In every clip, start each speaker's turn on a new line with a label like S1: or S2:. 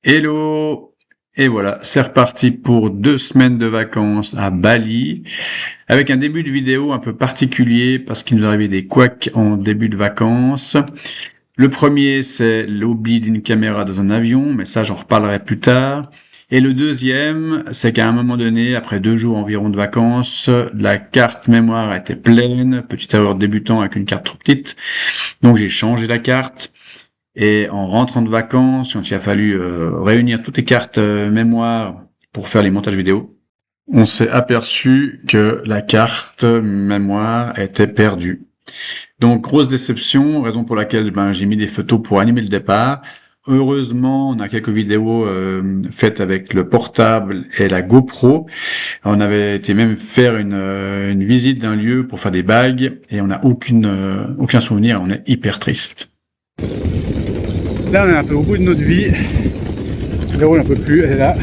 S1: Hello! Et voilà, c'est reparti pour 2 semaines de vacances à Bali, avec un début de vidéo un peu particulier parce qu'il nous arrivait des couacs en début de vacances. Le premier, c'est l'oubli d'une caméra dans un avion, mais ça j'en reparlerai plus tard. Et le deuxième, c'est qu'à un moment donné, après 2 jours environ de vacances, la carte mémoire était pleine, petite erreur de débutant avec une carte trop petite, donc j'ai changé la carte. Et en rentrant de vacances, quand il a fallu réunir toutes les cartes mémoire pour faire les montages vidéo, on s'est aperçu que la carte mémoire était perdue. Donc grosse déception, raison pour laquelle j'ai mis des photos pour animer le départ. Heureusement, on a quelques vidéos faites avec le portable et la GoPro. On avait été même faire une visite d'un lieu pour faire des bagues et on n'a aucun souvenir, on est hyper triste.
S2: Là, on est un peu au bout de notre vie. Véro n'en peut plus, elle est là.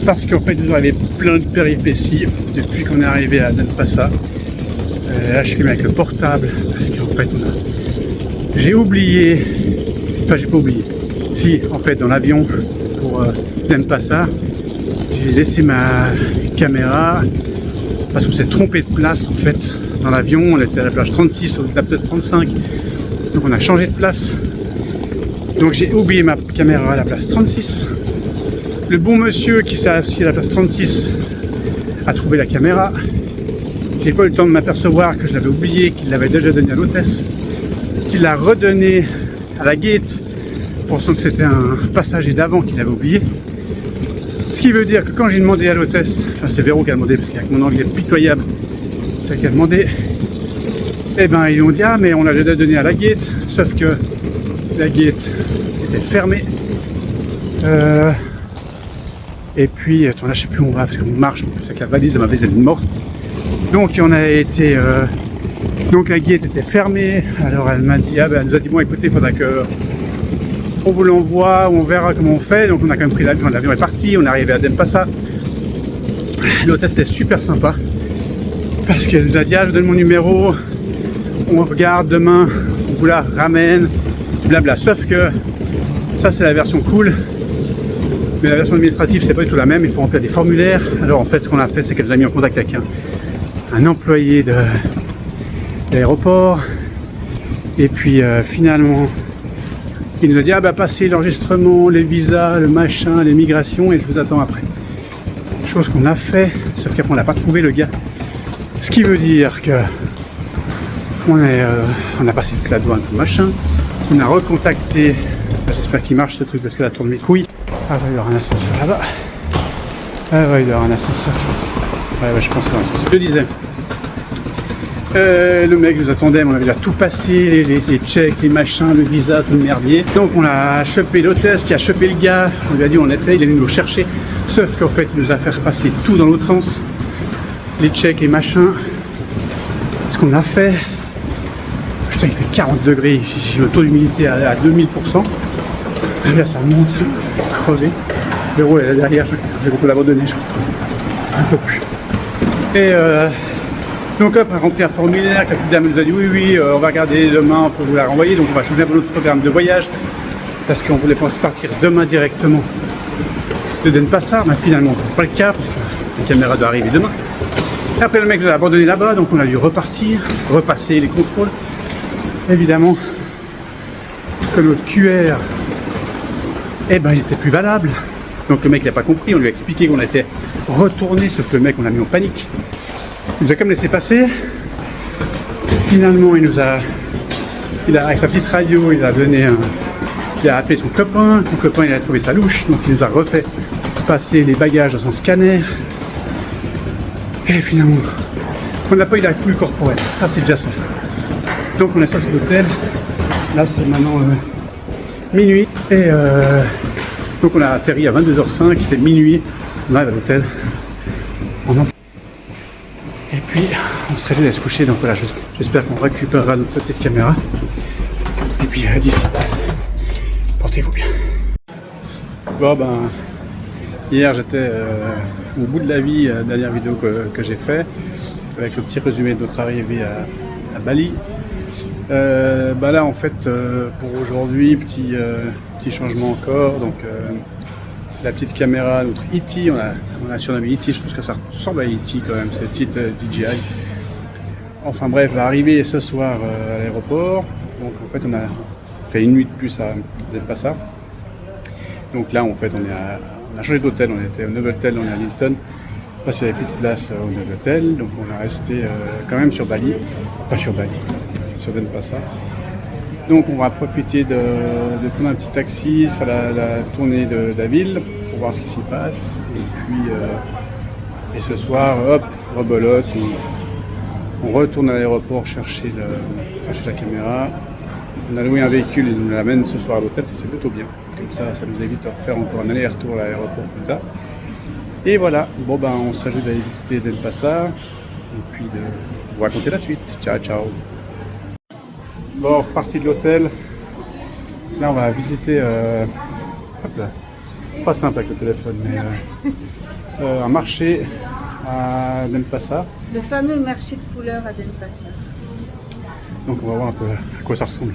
S2: Parce qu'en fait, nous arrivons plein de péripéties depuis qu'on est arrivé à Denpasar. Là, je filme avec le portable parce qu'en fait, j'ai oublié. Enfin, j'ai pas oublié. Si, en fait, dans l'avion pour Denpasar, j'ai laissé ma caméra parce qu'on s'est trompé de place en fait. Dans l'avion, on était à la plage 36 au lieu de la plage 35. Donc, on a changé de place. Donc j'ai oublié ma caméra à la place 36. Le bon monsieur qui s'est assis à la place 36 a trouvé la caméra. J'ai pas eu le temps de m'apercevoir que je l'avais oublié, qu'il l'avait déjà donné à l'hôtesse, qu'il l'a redonné à la gate, pensant que c'était un passager d'avant qu'il avait oublié. Ce qui veut dire que quand j'ai demandé à l'hôtesse, enfin c'est Véro qui a demandé, parce qu'avec mon anglais pitoyable, c'est elle qui a demandé, et ben ils ont dit ah mais on l'a déjà donné à la gate, sauf que la gate était fermée. Et puis, attends, là je sais plus où on va parce qu'on marche en plus avec la valise, ma valise elle est morte. Donc on a été. Donc la gate était fermée. Alors elle m'a dit, elle nous a dit bon écoutez, il faudra que on vous l'envoie, on verra comment on fait. Donc on a quand même pris l'avion, l'avion est parti, on est arrivé à Denpasar. L'hôtesse était super sympa parce qu'elle nous a dit je vous donne mon numéro, on regarde demain, on vous la ramène. Blabla, sauf que ça c'est la version cool, mais la version administrative c'est pas du tout la même, il faut remplir des formulaires. Alors en fait ce qu'on a fait c'est qu'elle nous a mis en contact avec un employé de l'aéroport et puis finalement il nous a dit passez l'enregistrement, les visas, le machin, les migrations et je vous attends après. Chose qu'on a fait, sauf qu'après on l'a pas trouvé le gars, ce qui veut dire que on a passé toute la douane, tout machin. On a recontacté, j'espère qu'il marche ce truc d'escalator de mes couilles. Ah, il va y avoir un ascenseur là-bas. Ah, ouais, il va y avoir un ascenseur, je pense. Ouais, je pense qu'il y aura un ascenseur. Je disais, le mec nous attendait, mais on avait déjà tout passé, les checks, les machins, le visa, tout le merdier. Donc on a chopé l'hôtesse qui a chopé le gars, on lui a dit où on était, il est venu nous chercher. Sauf qu'en fait, il nous a fait repasser tout dans l'autre sens. Les checks, les machins. Ce qu'on a fait. Putain, il fait 40 degrés, j'ai le taux d'humidité à 2000%. Là, ça monte, crevé. Véro est là derrière, je vais beaucoup l'abandonner, je crois. Un peu plus. Et donc, hop, on a rempli un formulaire. La petite dame nous a dit oui, on va regarder demain, on peut vous la renvoyer. Donc, on va changer un peu notre programme de voyage parce qu'on voulait partir demain directement de Denpasar. Mais finalement, c'est pas le cas parce que la caméra doit arriver demain. Et après, le mec nous a abandonné là-bas, donc on a dû repartir, repasser les contrôles. Évidemment que notre QR il était plus valable, donc le mec n'a pas compris, on lui a expliqué qu'on était retourné, sauf que le mec on a mis en panique, il nous a comme laissé passer. Finalement il a avec sa petite radio il a appelé son copain il a trouvé sa louche, donc il nous a refait passer les bagages dans son scanner et finalement on n'a pas eu la full corporelle, ça c'est déjà ça. Donc on est sorti de l'hôtel, là c'est maintenant minuit et donc on a atterri à 22h05, c'est minuit, on arrive à l'hôtel. Et puis on serait allé se coucher, donc voilà, j'espère qu'on récupérera notre petite caméra. Et puis d'ici là, portez-vous bien. Bon hier j'étais au bout de la vie, la dernière vidéo que j'ai fait, avec le petit résumé de notre arrivée à Bali. Là en fait pour aujourd'hui, petits changements encore. Donc la petite caméra, notre E.T., on a surnommé E.T., je pense que ça ressemble à E.T. quand même, cette petite DJI. Enfin bref, va arriver ce soir à l'aéroport. Donc en fait on a fait une nuit de plus à Denpasar. Donc là en fait on a changé d'hôtel, on était au Novotel, on est à Hilton. Parce qu'il n'y avait plus de place au Novotel, donc on est resté quand même sur Bali. Enfin sur Bali, sur Denpasar. Donc on va profiter de prendre un petit taxi, faire la tournée de la ville pour voir ce qui s'y passe. Et puis et ce soir, hop, rebelote, on retourne à l'aéroport chercher la caméra. On a loué un véhicule et nous l'amène ce soir à l'hôtel, ça c'est plutôt bien. Comme ça nous évite de refaire encore un aller-retour à l'aéroport plus tard. Et voilà, bon ben on se réjouit d'aller visiter Denpasar et puis de vous raconter la suite. Ciao ciao. Bon, reparti de l'hôtel. Là on va visiter hop là. Pas simple avec le téléphone, mais un marché à Denpasar.
S3: Le fameux marché de couleurs à Denpasar.
S2: Donc on va voir un peu à quoi ça ressemble.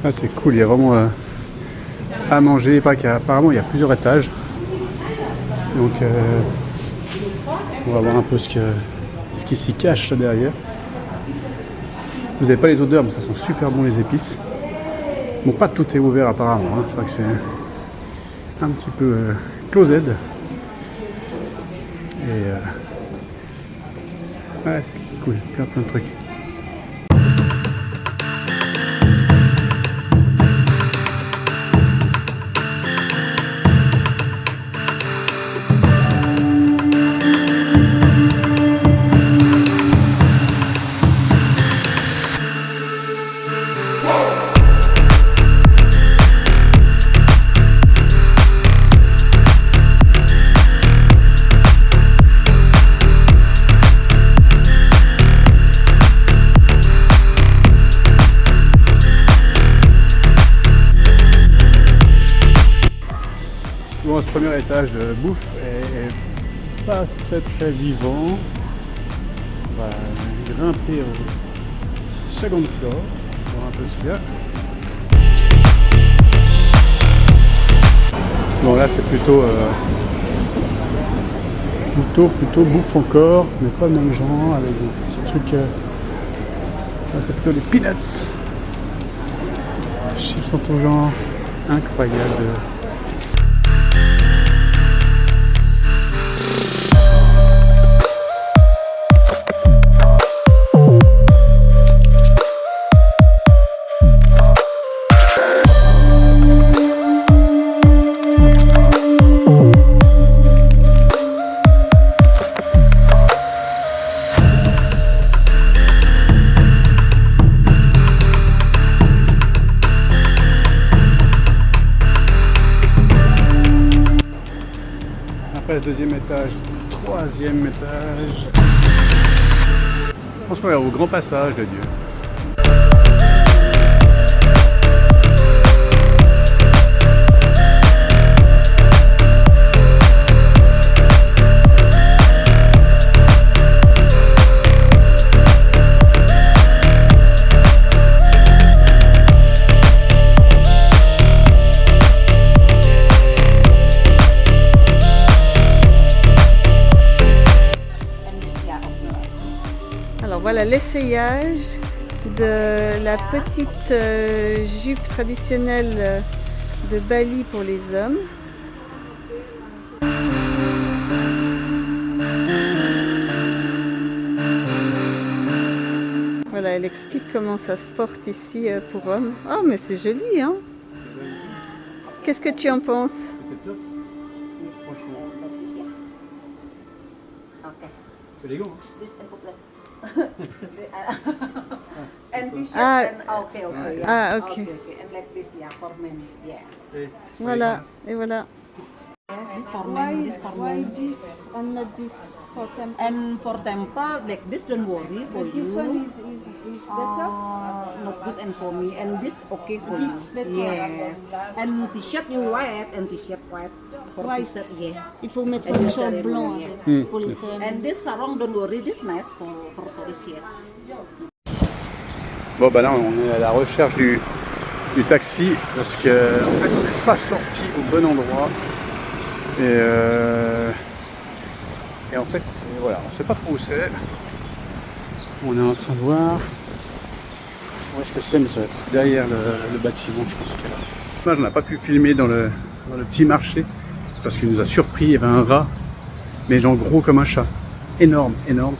S2: Ah, c'est cool, il y a vraiment à manger, apparemment il y a plusieurs étages. Donc on va voir un peu ce qui s'y cache là derrière. Vous n'avez pas les odeurs, mais ça sent super bon les épices. Bon, pas tout est ouvert apparemment, hein. Je crois que c'est un petit peu closed. Et ouais, c'est cool, plein de trucs. Bon, ce premier étage de bouffe est pas très vivant. On va grimper au second floor, voir un peu ce qu'il y a. Bon là c'est plutôt bouffe encore, mais pas le même genre, avec des petits trucs. Là c'est plutôt des peanuts. Chips en tout genre, incroyable. Après le deuxième étage, troisième étage. Je pense qu'on est au grand passage de Dieu.
S3: Alors voilà l'essayage de la petite jupe traditionnelle de Bali pour les hommes. Voilà, elle explique comment ça se porte ici pour hommes. Oh mais c'est joli, hein? Qu'est-ce que tu en penses?
S2: C'est top. Franchement.
S4: Okay.
S2: C'est élégant. Hein.
S4: This and put and t-shirt
S3: Ah.
S4: and okay. Yeah.
S3: Ah, ok.
S4: Okay. And like this, yeah, for men. Yeah.
S3: Voilà, et voilà.
S4: This for men. This for men.
S3: this and not this for them?
S4: And for temple, like this, don't worry for
S3: This
S4: you.
S3: one is better.
S4: Not good and for me. And this okay for
S3: This
S4: you.
S3: better.
S4: Yes. And t-shirt you white and t-shirt white. For
S3: White.
S4: t-shirt, yes.
S3: Il faut mettre
S4: And
S3: un
S4: this
S3: short
S4: ceremony,
S3: blanc
S4: yes.
S3: avec, pour les cérémonies.
S4: And this sarong, don't worry, this nice for tourists, yes.
S2: Bon bah là on est à la recherche du taxi parce que en fait on n'est pas sorti au bon endroit et en fait voilà, on sait pas trop où c'est. On est en train de voir où est-ce que c'est, mais ça va être derrière le bâtiment, je pense que là. Dommage, on n'a pas pu filmer dans le petit marché parce qu'il nous a surpris, il y avait un rat, mais genre gros comme un chat, énorme, énorme.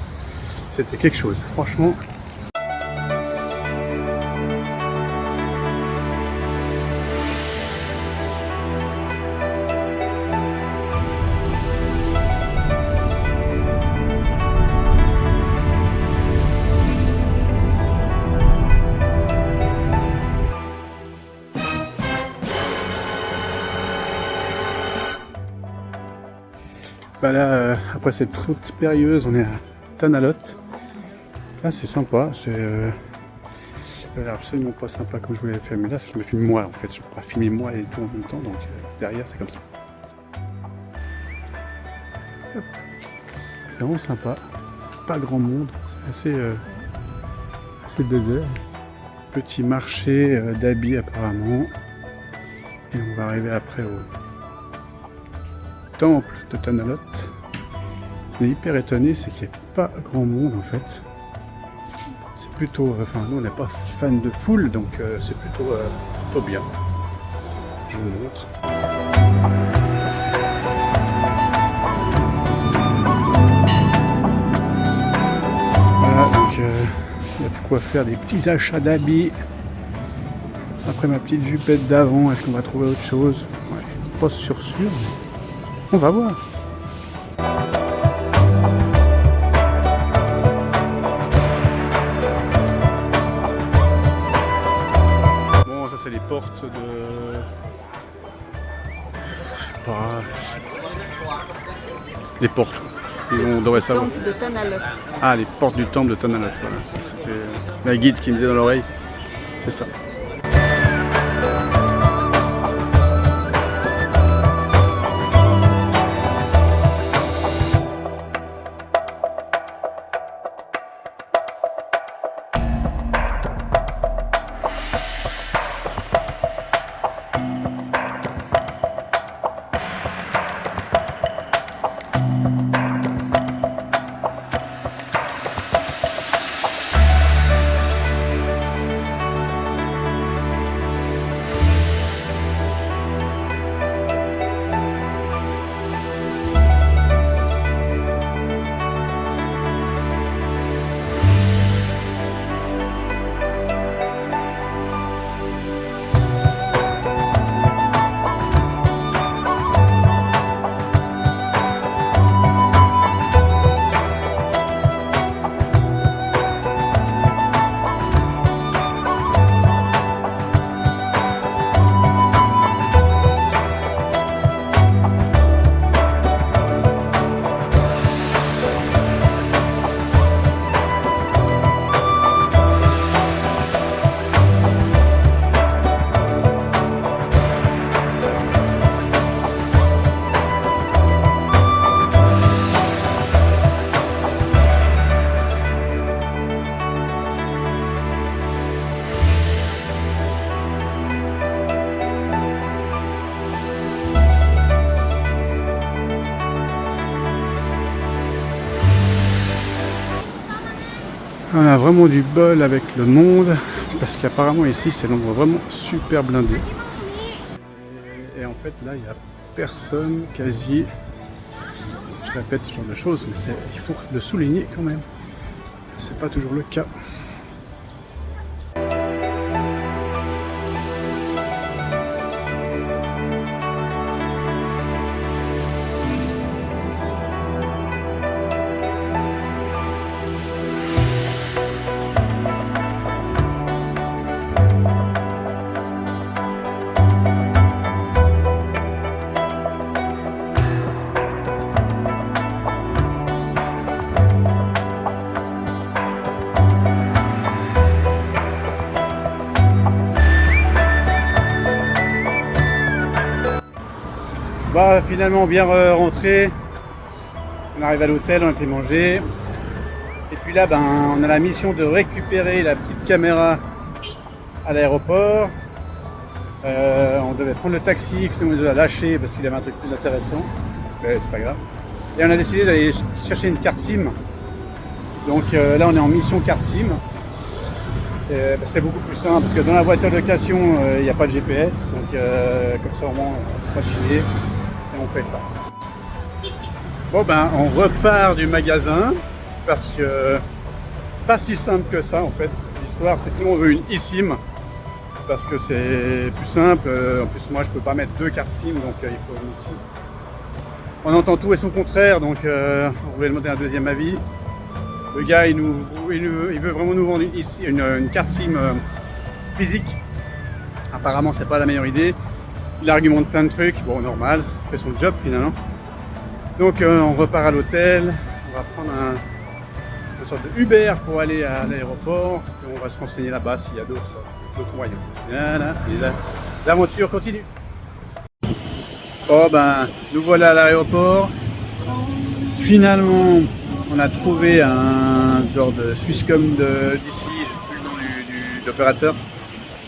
S2: C'était quelque chose, franchement. Bah là, après cette route périlleuse, on est à Tanalot. Là, c'est sympa. Ça a l'air absolument pas sympa comme je voulais le faire. Mais là, je me filme moi en fait. Je peux pas filmer moi et tout en même temps. Donc derrière, c'est comme ça. C'est vraiment sympa. Pas grand monde. C'est assez désert. Petit marché d'habits apparemment. Et on va arriver après au temple de Tanalot. On est hyper étonné, c'est qu'il n'y a pas grand monde en fait. C'est plutôt, enfin nous on n'est pas fan de foule, donc c'est plutôt bien. Je vous montre. Voilà, donc il y a de quoi faire des petits achats d'habits. Après ma petite jupette d'avant, est-ce qu'on va trouver autre chose? Ouais, pas sûr. On va voir. Bon, ça c'est les portes de... Je sais pas... Les portes. On devrait savoir.
S3: Temple de Tanalot.
S2: Ah, les portes du temple de Tanalot, voilà. C'était la guide qui me disait dans l'oreille. C'est ça. On a vraiment du bol avec le monde parce qu'apparemment ici c'est un endroit vraiment super blindé. Et en fait là il n'y a personne quasi. Je répète ce genre de choses mais il faut le souligner quand même. C'est pas toujours le cas. Bah finalement bien rentré, on arrive à l'hôtel, on a pris manger. Et puis là ben, on a la mission de récupérer la petite caméra à l'aéroport. On devait prendre le taxi, finalement il nous a lâché parce qu'il avait un truc plus intéressant, mais c'est pas grave. Et on a décidé d'aller chercher une carte SIM. Donc là on est en mission carte SIM. C'est beaucoup plus simple parce que dans la voiture de location il n'y a pas de GPS, donc comme ça au moins on va chier et on fait ça. Bon ben on repart du magasin parce que pas si simple que ça en fait. L'histoire c'est que nous on veut une eSIM parce que c'est plus simple. En plus moi je peux pas mettre deux cartes SIM, donc il faut une eSIM. On entend tout et son contraire, donc on voulait demander un deuxième avis. Le gars il veut vraiment nous vendre une carte SIM physique. Apparemment c'est pas la meilleure idée. Il argumente plein de trucs, bon normal, il fait son job finalement. Donc on repart à l'hôtel, on va prendre une sorte de Uber pour aller à l'aéroport et on va se renseigner là-bas s'il y a d'autres moyens. Voilà, l'aventure continue. Oh ben, nous voilà à l'aéroport. Finalement, on a trouvé un genre de Swisscom d'ici, je ne sais plus le nom de l'opérateur,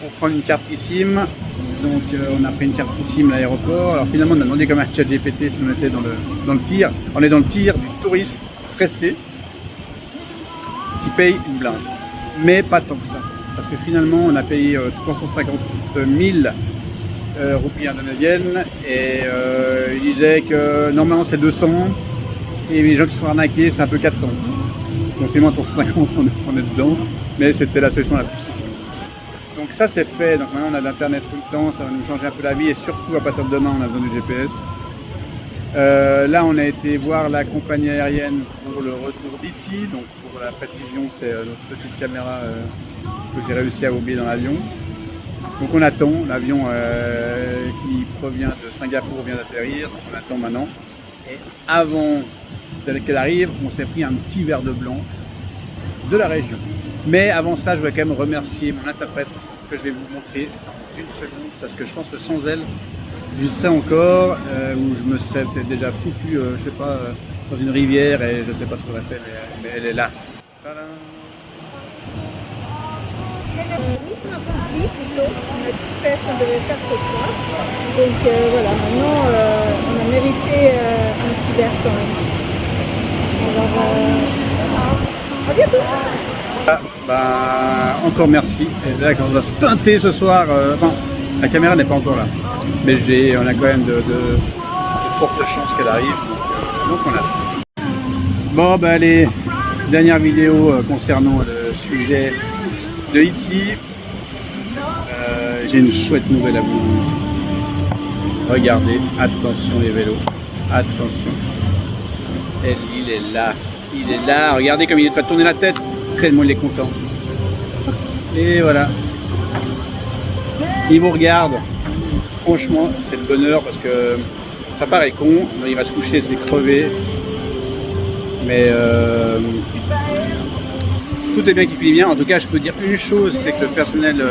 S2: pour prendre une carte eSIM. Donc on a pris une carte eSIM à l'aéroport. Alors finalement on a demandé comme un chat GPT si on était dans le tir. On est dans le tir du touriste pressé qui paye une blinde. Mais pas tant que ça. Parce que finalement on a payé 350 000 roupies indonésiennes et il disait que normalement c'est 200 et les gens qui sont arnaqués c'est un peu 400. Donc finalement 350 on est dedans, mais c'était la solution la plus simple. Donc ça c'est fait, donc maintenant on a de l'internet tout le temps, ça va nous changer un peu la vie et surtout à partir de demain on a besoin du GPS. Là on a été voir la compagnie aérienne pour le retour d'Iti, donc pour la précision c'est notre petite caméra que j'ai réussi à oublier dans l'avion. Donc on attend, l'avion qui provient de Singapour vient d'atterrir, donc on attend maintenant. Et avant qu'elle arrive, on s'est pris un petit verre de blanc de la région. Mais avant ça, je voudrais quand même remercier mon interprète que je vais vous montrer dans une seconde parce que je pense que sans elle, j'y serais encore ou je me serais peut-être déjà foutu, je sais pas, dans une rivière et je sais pas ce que j'aurais fait, mais elle est là. Tadam.
S3: Mission accomplie plutôt, on a tout fait ce qu'on devait faire ce soir. Donc voilà, maintenant on a mérité un petit verre quand même. Alors à bientôt.
S2: Ah, bah, encore merci. Et là, quand on va se pinter ce soir, enfin, la caméra n'est pas encore là, mais on a quand même de fortes chances qu'elle arrive, donc on a. Bon, bah allez, dernière vidéo concernant le sujet de Iti. J'ai une chouette nouvelle à vous dire. Regardez, attention les vélos, attention. Il est là, regardez comme il est fait tourner la tête. Tellement il est content. Et voilà. Il vous regarde. Franchement, c'est le bonheur parce que ça paraît con. Il va se coucher, c'est crevé. Mais tout est bien qui finit bien. En tout cas, je peux dire une chose, c'est que le personnel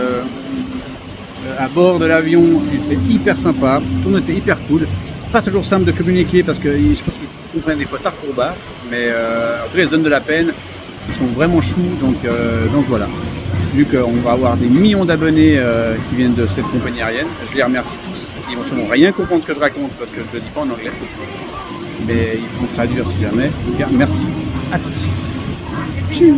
S2: à bord de l'avion était hyper sympa. Tout le monde était hyper cool. Pas toujours simple de communiquer parce que je pense qu'ils comprennent des fois tard pour bas. Mais en tout cas, ils se donnent de la peine. Ils sont vraiment choux, donc voilà. Vu qu'on va avoir des millions d'abonnés qui viennent de cette compagnie aérienne, je les remercie tous. Ils vont sûrement rien comprendre ce que je raconte parce que je ne le dis pas en anglais. Mais ils font traduire si jamais. En tout cas, merci à tous. Tchuss.